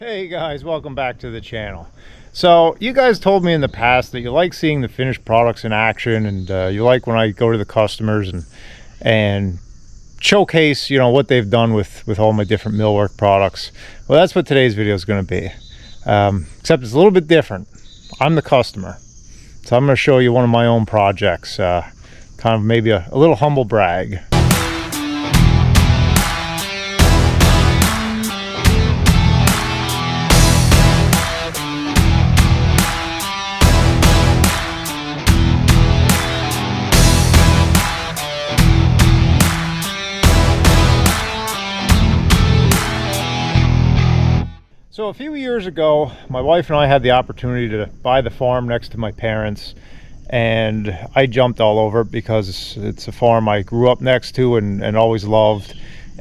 Hey guys, welcome back to the channel. So you guys told me in the past that you like seeing the finished products in action, and you like when I go to the customers and showcase, you know, what they've done with all my different millwork products. Well, that's what today's video is going to be, except it's a little bit different. I'm the customer, so I'm going to show you one of my own projects, kind of maybe a little humble brag. So a few years ago, my wife and I had the opportunity to buy the farm next to my parents, and I jumped all over it because it's a farm I grew up next to and always loved.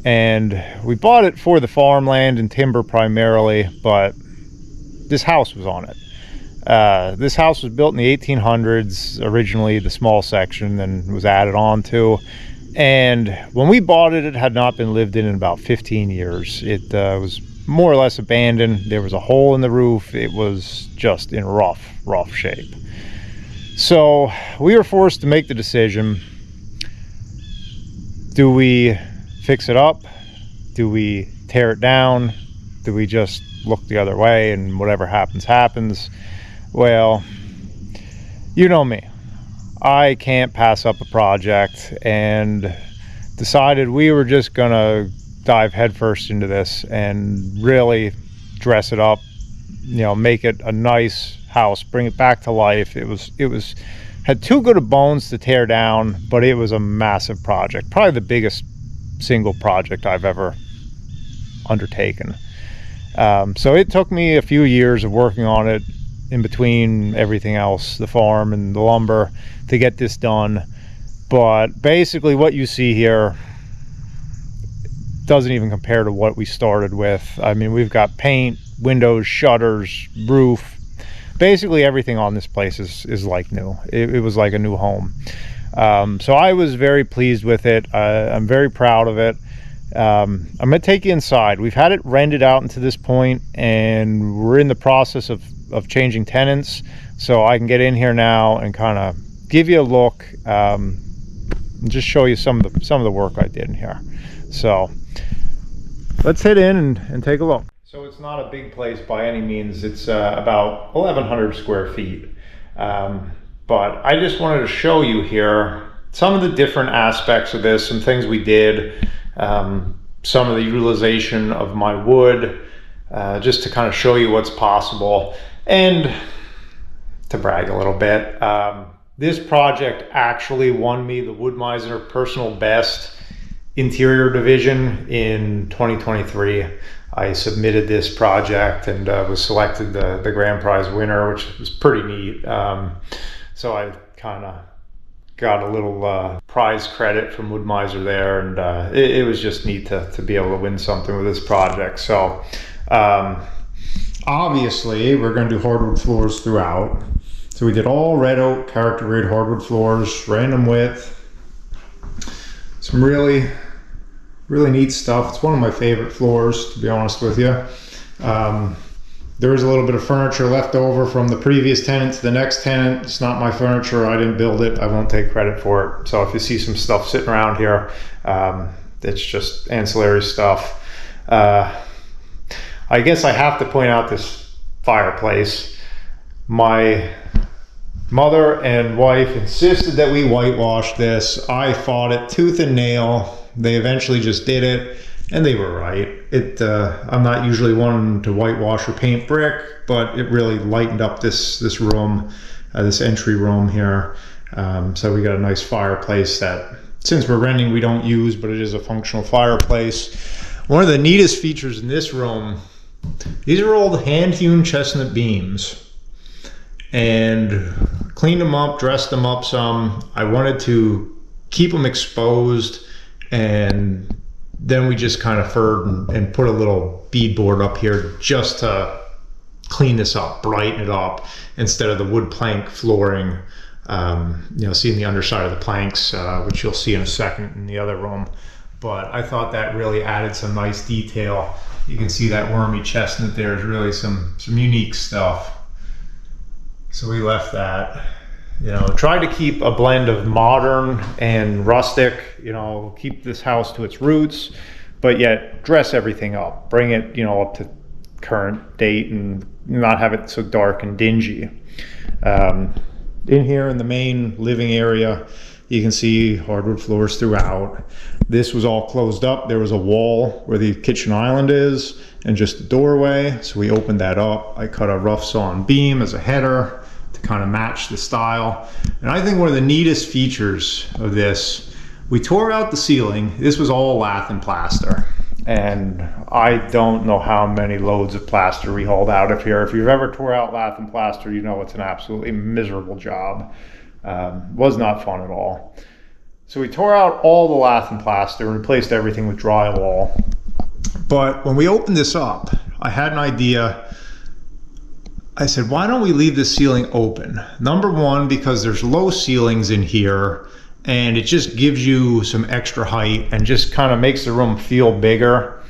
And we bought it for the farmland and timber primarily, but this house was on it. This house was built in the 1800s, originally the small section, then was added on to. And when we bought it, it had not been lived in about 15 years. It was more or less abandoned. There was a hole in the roof. It was just in rough shape. So we were forced to make the decision: do we fix it up? Do we tear it down? Do we just look the other way and whatever happens happens? Well, you know me, I can't pass up a project, and decided we were just gonna dive headfirst into this and really dress it up, you know, make it a nice house, bring it back to life. It had too good of bones to tear down, but it was a massive project, probably the biggest single project I've ever undertaken. So it took me a few years of working on it in between everything else, the farm and the lumber, to get this done. But basically what you see here doesn't even compare to what we started with. I mean, we've got paint, windows, shutters, roof. Basically everything on this place is like new. It was like a new home. So I was very pleased with it. I'm very proud of it. I'm gonna take you inside. We've had it rented out until this point, and we're in the process of changing tenants. So I can get in here now and kind of give you a look, and just show you some of the work I did in here. So let's head in and take a look. So it's not a big place by any means. It's about 1,100 square feet. But I just wanted to show you here some of the different aspects of this, some things we did, some of the utilization of my wood, just to kind of show you what's possible and to brag a little bit. This project actually won me the Wood-Mizer Personal Best Interior Division in 2023. I submitted this project and was selected the grand prize winner, which was pretty neat. So I kind of got a little prize credit from Wood-Mizer there, and it was just neat to be able to win something with this project. So obviously we're going to do hardwood floors throughout. So we did all red oak character grade hardwood floors, random width. Some really neat stuff. It's one of my favorite floors, to be honest with you. There is a little bit of furniture left over from the previous tenant to the next tenant. It's not my furniture. I didn't build it. I won't take credit for it. So if you see some stuff sitting around here, it's just ancillary stuff. I guess I have to point out this fireplace. My mother and wife insisted that we whitewash this. I fought it tooth and nail. They eventually just did it, and they were right. I'm not usually one to whitewash or paint brick, but it really lightened up this room, this entry room here. So we got a nice fireplace that, since we're renting, we don't use, but it is a functional fireplace. One of the neatest features in this room, these are old hand-hewn chestnut beams, and cleaned them up, dressed them up some. I wanted to keep them exposed, and then we just kind of furred and put a little beadboard up here just to clean this up, brighten it up, instead of the wood plank flooring. You know, seeing the underside of the planks, which you'll see in a second in the other room. but I thought that really added some nice detail. You can see that wormy chestnut there is really some unique stuff. So we left that. You know, tried to keep a blend of modern and rustic, you know, keep this house to its roots, but yet dress everything up, bring it, you know, up to current date and not have it so dark and dingy. In here in the main living area, you can see hardwood floors throughout. This was all closed up. There was a wall where the kitchen island is and just a doorway. So we opened that up. I cut a rough sawn beam as a header to kind of match the style. And I think one of the neatest features of this, we tore out the ceiling. This was all lath and plaster. And I don't know how many loads of plaster we hauled out of here. If you've ever tore out lath and plaster, you know it's an absolutely miserable job. Was not fun at all. So we tore out all the lath and plaster and replaced everything with drywall. But when we opened this up, I had an idea. I said, why don't we leave the ceiling open? Number one, because there's low ceilings in here, and it just gives you some extra height and just kind of makes the room feel bigger.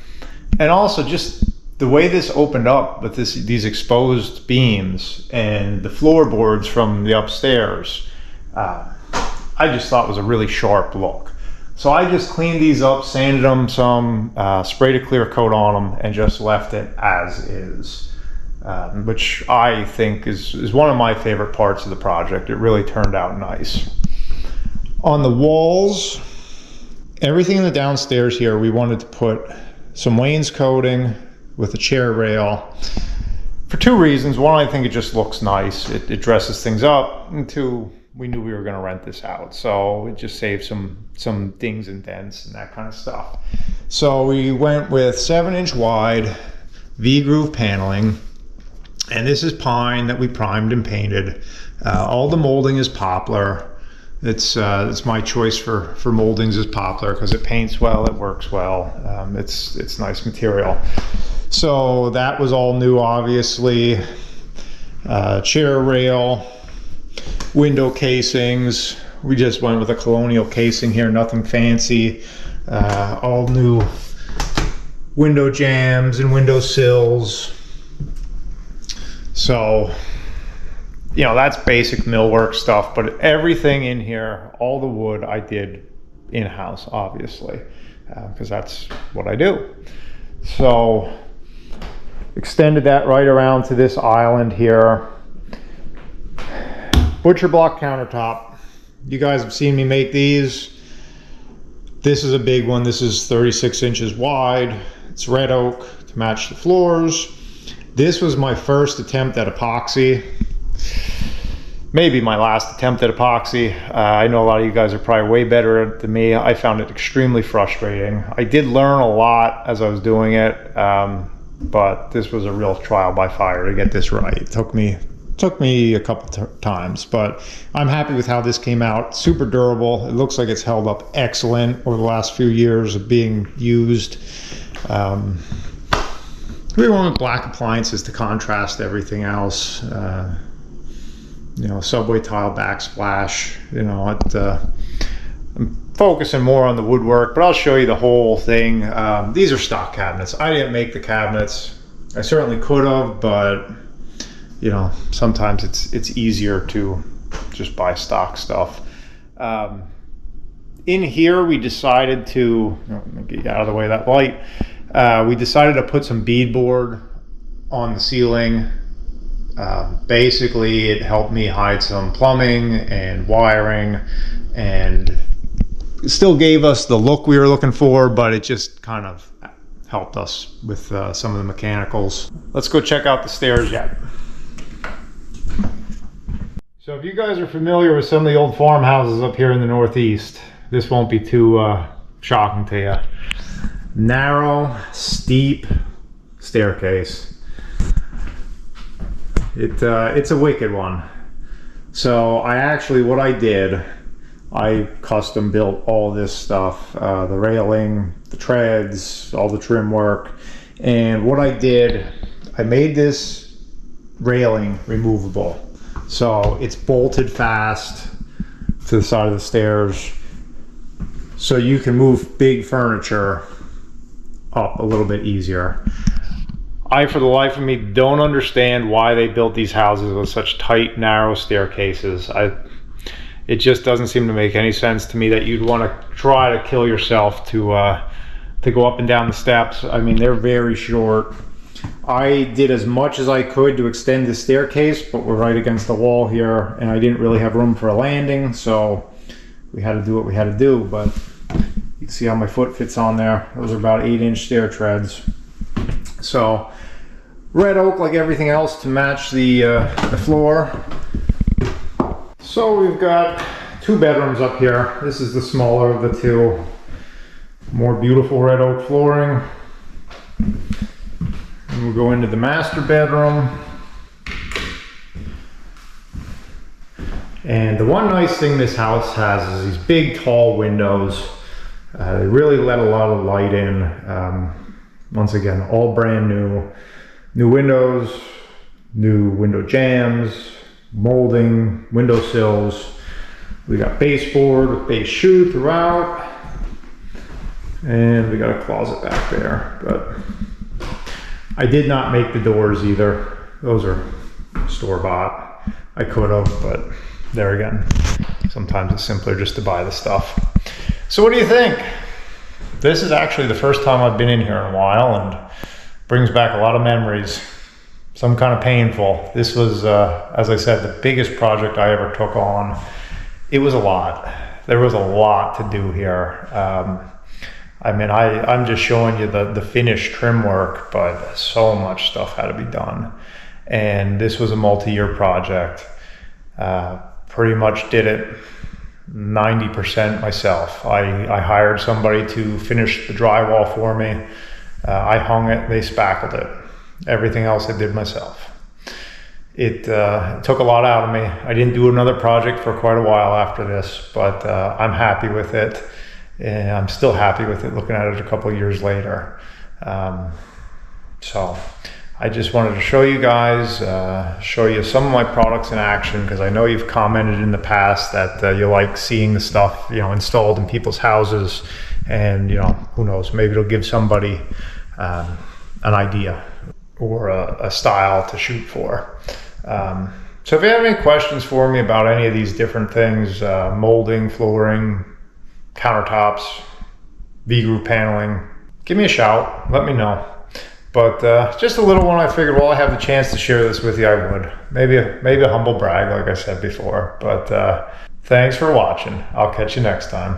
And also just the way this opened up with these exposed beams and the floorboards from the upstairs, I just thought was a really sharp look. So I just cleaned these up, sanded them some, sprayed a clear coat on them, and just left it as is, which I think is one of my favorite parts of the project. It really turned out nice. On the walls, everything in the downstairs here, we wanted to put some wainscoting with a chair rail for two reasons. One, I think it just looks nice. It dresses things up. And two, we knew we were going to rent this out, so it just saved some dings and dents and that kind of stuff. So we went with 7-inch wide V-groove paneling, and this is pine that we primed and painted. All the molding is poplar. It's my choice for moldings is poplar because it paints well, it works well. It's nice material. So that was all new, obviously. Chair rail, window casings. We just went with a colonial casing here, nothing fancy. All new window jambs and window sills. So, you know, that's basic millwork stuff, but everything in here, all the wood I did in-house, obviously, because that's what I do. So extended that right around to this island here. Butcher block countertop. You guys have seen me make these. This is a big one. This is 36 inches wide. It's red oak to match the floors. This was my first attempt at epoxy. Maybe my last attempt at epoxy. I know a lot of you guys are probably way better than me. I found it extremely frustrating. I did learn a lot as I was doing it, but this was a real trial by fire to get this right. It took me a couple times, but I'm happy with how this came out. Super durable. It looks like it's held up excellent over the last few years of being used. We went with black appliances to contrast everything else. You know, subway tile backsplash. You know, I'm focusing more on the woodwork, but I'll show you the whole thing. These are stock cabinets. I didn't make the cabinets. I certainly could have, but you know, sometimes it's easier to just buy stock stuff. In here, we decided to let me get out of the way of that light. We decided to put some beadboard on the ceiling. Basically, it helped me hide some plumbing and wiring, and it still gave us the look we were looking for, but it just kind of helped us with some of the mechanicals. Let's go check out the stairs yet. So if you guys are familiar with some of the old farmhouses up here in the Northeast, this won't be too shocking to you. Narrow, steep staircase. It's a wicked one. So what I did, I custom built all this stuff, the railing, the treads, all the trim work. And what I did, I made this railing removable. So it's bolted fast to the side of the stairs. so you can move big furniture up a little bit easier. I, for the life of me, don't understand why they built these houses with such tight, narrow staircases. It just doesn't seem to make any sense to me that you'd want to try to kill yourself to go up and down the steps. I mean, they're very short. I did as much as I could to extend the staircase, but we're right against the wall here, and I didn't really have room for a landing, so we had to do what we had to do. But you can see how my foot fits on there. Those are about 8-inch stair treads. So red oak like everything else to match the floor. So we've got 2 bedrooms up here. This is the smaller of the 2. More beautiful red oak flooring. And we'll go into the master bedroom. And the one nice thing this house has is these big tall windows. They really let a lot of light in. Once again, all brand new. New windows, new window jambs, molding, window sills. We got baseboard with base shoe throughout. And we got a closet back there. But I did not make the doors either. Those are store-bought. I could have, but there again, sometimes it's simpler just to buy the stuff. So what do you think? This is actually the first time I've been in here in a while, and brings back a lot of memories. Some kind of painful. This was, as I said, the biggest project I ever took on. It was a lot. There was a lot to do here. I mean, I'm just showing you the finished trim work, but so much stuff had to be done. And this was a multi-year project. Pretty much did it 90% myself. I hired somebody to finish the drywall for me. I hung it, they spackled it. Everything else I did myself. It took a lot out of me. I didn't do another project for quite a while after this, but I'm happy with it. And I'm still happy with it looking at it a couple of years later. So I just wanted to show you guys, show you some of my products in action, because I know you've commented in the past that you like seeing the stuff, installed in people's houses. And who knows, maybe it'll give somebody an idea or a style to shoot for. So if you have any questions for me about any of these different things, molding, flooring, countertops, V-groove paneling, give me a shout, let me know. But just a little one, I figured while I have the chance to share this with you, I would. Maybe a humble brag, like I said before. But thanks for watching. I'll catch you next time.